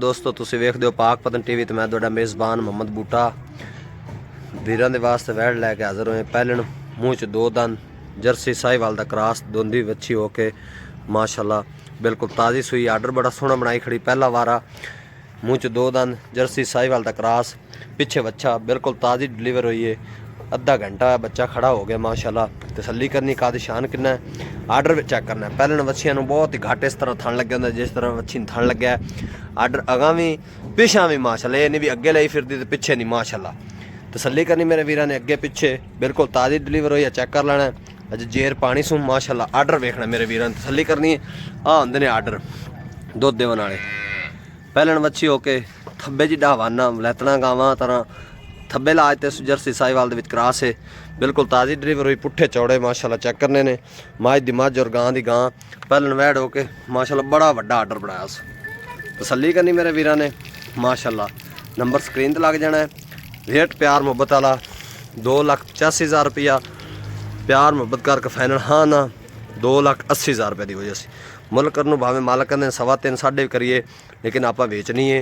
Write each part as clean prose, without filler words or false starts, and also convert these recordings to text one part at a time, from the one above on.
दोस्तों, तुसीं वेखदे हो पाक पतन टीवी तो मैं तुहाडा मेज़बान मोहम्मद बूटा वीरां दे वास्ते वैड़ लैके हाज़र होए। पैहलन मूँह च दो दंद जर्सी साहिवाल दा क्रॉस दोंदी वच्छी होके माशाल्लाह बिल्कुल ताज़ी सूई। आर्डर बड़ा सोहना बनाई खड़ी। पहला वारा मूँह च दो दंद जर्सी साहिवाल दा क्रॉस पिछे बच्चा बिल्कुल ताज़ी डिलीवर हुई है। अद्धा घंटा बच्चा खड़ा हो गया माशाल्लाह। तसल्ली करनी काद शान किन्ना है आर्डर चेक करना है। पैहलन वच्छियां नूं बहुत ही घट इस तरह थण लग्या हुंदा जिस तरह वच्छी नूं थण लग्या है। आर्डर अगां भी पिछां भी माशाल्लाह, ये नहीं भी अगे लाई फिरदी ते पिछे नहीं माशाल्लाह। तसल्ली करनी मेरे वीरां ने अगे पिछे बिल्कुल ताज़ी डिलीवर हुई है। चेक कर लेना अज जेर पानी सूं माशाल्लाह। आर्डर वेखना मेरे वीरां ने तसल्ली करनी है। आ हुंदे ने आर्डर दुध देवन वाले। पैहलन वच्छी होके थब्बे जी ढावाना लैतना गावां तरह थब्बे लाज ते जर्सी साहिवाल दे विच क्रॉस है बिल्कुल ताज़ी डिलीवर हुई। पुट्ठे चौड़े माशाल्लाह चेक करने ने। मझ दी मझ और गां दी गां। पैहलन वैड़ होके माशाल्लाह बड़ा वड्डा आर्डर बनाया उस। तसल्ली करनी मेरे वीरां ने माशाल्लाह। नंबर स्क्रीन ते लग जाना है। रेट प्यार मुहब्बत वाला 2,85,000 रुपया प्यार मुहब्बत करके फाइनल हाँ ना 2,80,000 रुपये की वजह से मुल करनू भावें मालक कहते 3.25 साढ़े करिए लेकिन आप बेचनी है।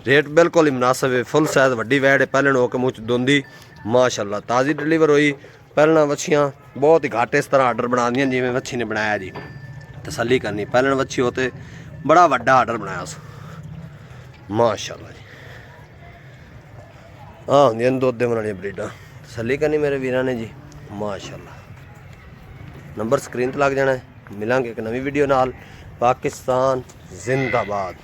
रेट बिल्कुल ही मुनासिब है। फुल साइज वड्डी वैड़ है। पैहलन होकर मुँह च दोंदी माशाल्लाह ताज़ी डिलीवर हुई। पैहलन वच्छियाँ बहुत ही घाटे इस तरह आर्डर बना दियां जिमें वच्छी ने बनाया जी। तसल्ली करनी पैहलन वच्छी होते बड़ा वड्डा आर्डर बनाया उस माशाल्लाह जी। हाँ होंदियां दुध देवन वालियां ब्रीडां। तसल्ली करनी मेरे वीरां ने जी माशाल्लाह। नंबर स्क्रीन ते लग जाना है। मिलांगे एक नवी वीडियो नाल। पाकिस्तान जिंदाबाद।